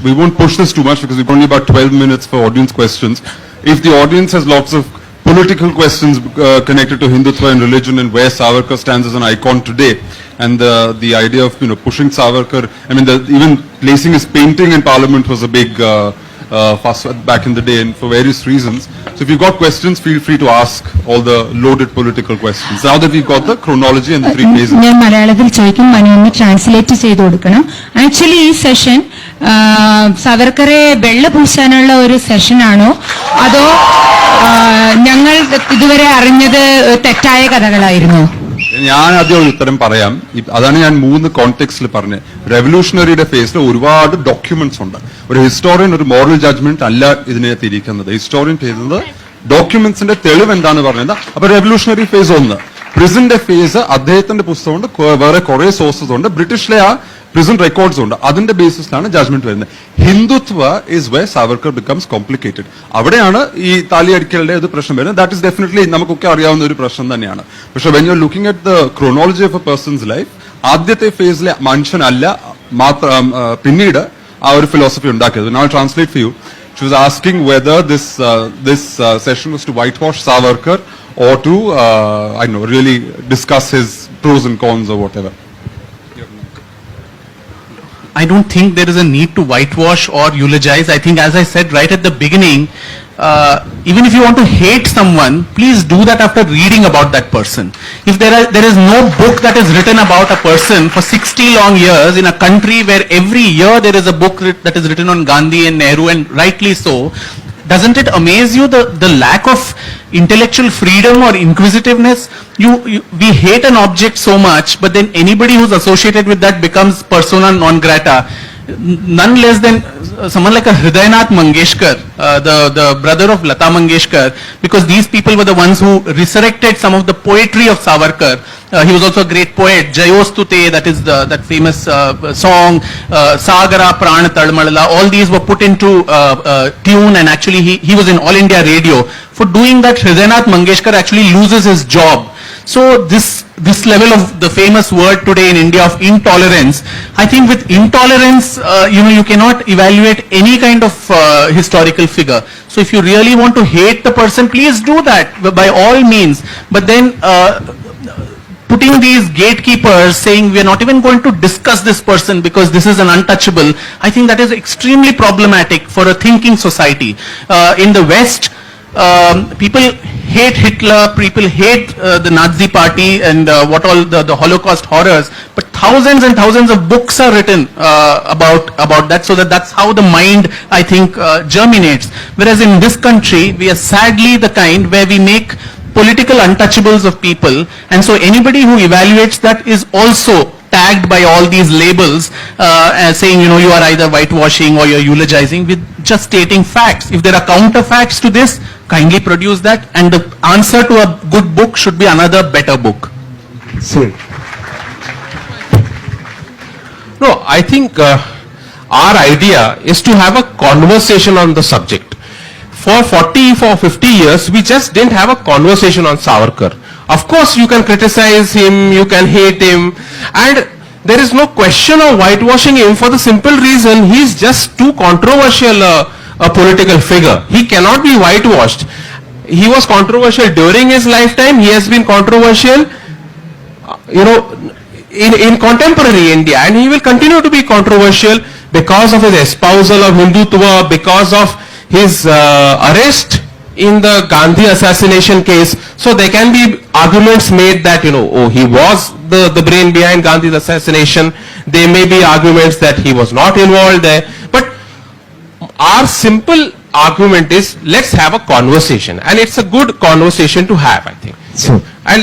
we won't push this too much because we've only about 12 minutes for audience questions. If the audience has lots of political questions connected to Hindutva and religion and where Savarkar stands as an icon today, and the idea of pushing Savarkar, I mean even placing his painting in Parliament was a big fuss back in the day, and for various reasons. So if you've got questions, feel free to ask all the loaded political questions. Now that we've got the chronology and the three phases. ഞാൻ മലയാളത്തിൽ ചോദിക്കും, മനോന്ന് translate ചെയ്ത് കൊടുക്കണം. Actually ഈ session സവർക്കറെ വെള്ള പൂശാനുള്ള ഒരു സെഷനാണോ അതോ ഞങ്ങൾ ഇതുവരെ അറിഞ്ഞത് തെറ്റായ കഥകളായിരുന്നോ? ഞാൻ ആദ്യം ഒരു ഉത്തരം പറയാം. അതാണ് ഞാൻ 3 കോണ്ടെക്സ്റ്റിൽ പറഞ്ഞത്. റെവല്യൂഷണറിയുടെ ഫേസിൽ ഒരുപാട് ഡോക്യുമെന്റ്സ് ഉണ്ട്. ഒരു ഹിസ്റ്റോറിയൻ ഒരു മോറൽ ജഡ്ജ്മെന്റ് അല്ല ഇതിനെ തിരിക്കുന്നത്. ഹിസ്റ്റോറിയൻ ചെയ്യുന്നത് ഡോക്യുമെന്റ്സിന്റെ തെളിവ് എന്താണെന്ന് പറയുന്നത്. അപ്പൊ റെവല്യൂഷണറി ഫേസ് 1. പ്രിസന്റെ ഫേസ് അദ്ദേഹത്തിന്റെ പുസ്തകമുണ്ട്, വേറെ കുറെ സോഴ്സസ് ഉണ്ട്, ബ്രിട്ടീഷിലെ ആ പ്രിസൺ റെക്കോർഡ്സ് ഉണ്ട്. അതിന്റെ ബേസിസിലാണ് ജഡ്ജ്മെന്റ് വരുന്നത്. Hindutva is way Savarkar becomes complicated. അവിടെയാണ് ഈ താലിയടിക്കലിന്റെ ഒരു പ്രശ്നം വരുന്നത്. ദാറ്റ് ഇസ് ഡെഫിനറ്റ്ലി നമുക്കൊക്കെ അറിയാവുന്ന ഒരു പ്രശ്നം തന്നെയാണ്. പക്ഷെ when you are looking at the chronology of a person's life, ആദ്യത്തെ ഫേസിലെ മനുഷ്യനല്ല മാത്രം പിന്നീട് ആ ഒരു ഫിലോസഫി ഉണ്ടാക്കിയത്. Now I'll translate for you. She was asking whether this session was to whitewash Savarkar or to I don't know, really discuss his pros and cons or whatever. I don't think there is a need to whitewash or eulogize. I think, as I said right at the beginning, even if you want to hate someone, please do that after reading about that person. If there is no book that is written about a person for 60 long years in a country where every year there is a book that is written on Gandhi and Nehru, and rightly so, doesn't it amaze you the lack of intellectual freedom or inquisitiveness? We hate an object so much, but then anybody who's associated with that becomes persona non grata. None less than someone like a Hridayanath Mangeshkar, the brother of Lata Mangeshkar, because these people were the ones who resurrected some of the poetry of Savarkar. He was also a great poet. Jayostute, that is that famous song, Sagara Prana Tadmalala, all these were put into tune, and actually he was in All India Radio. For doing that, Hridayanath Mangeshkar actually loses his job. So this level of the famous word today in India of intolerance, I think with intolerance, you cannot evaluate any kind of historical figure. So if you really want to hate the person, please do that by all means. But then putting these gatekeepers saying we are not even going to discuss this person because this is an untouchable, I think that is extremely problematic for a thinking society. In the West, people hate Hitler, people hate the Nazi party and what all the Holocaust horrors, but thousands and thousands of books are written about that, so that's how the mind, I think, germinates. Whereas in this country, we are sadly the kind where we make political untouchables of people, and so anybody who evaluates that is also tagged by all these labels, saying you are either whitewashing or you're eulogizing, with just stating facts. If there are counter facts to this, kindly produce that, and the answer to a good book should be another better book. No, I think our idea is to have a conversation on the subject. For 50 years, we just didn't have a conversation on Savarkar. Of course, you can criticize him, you can hate him, and there is no question of whitewashing him for the simple reason he is just too controversial a political figure. He cannot be whitewashed. He was controversial during his lifetime. He has been controversial, in contemporary India, and he will continue to be controversial because of his espousal of Hindutva, because of his arrest in the Gandhi assassination case. So there can be arguments made that, he was the brain behind Gandhi's assassination. There may be arguments that he was not involved there. But our simple argument is, let's have a conversation. And it's a good conversation to have, I think. And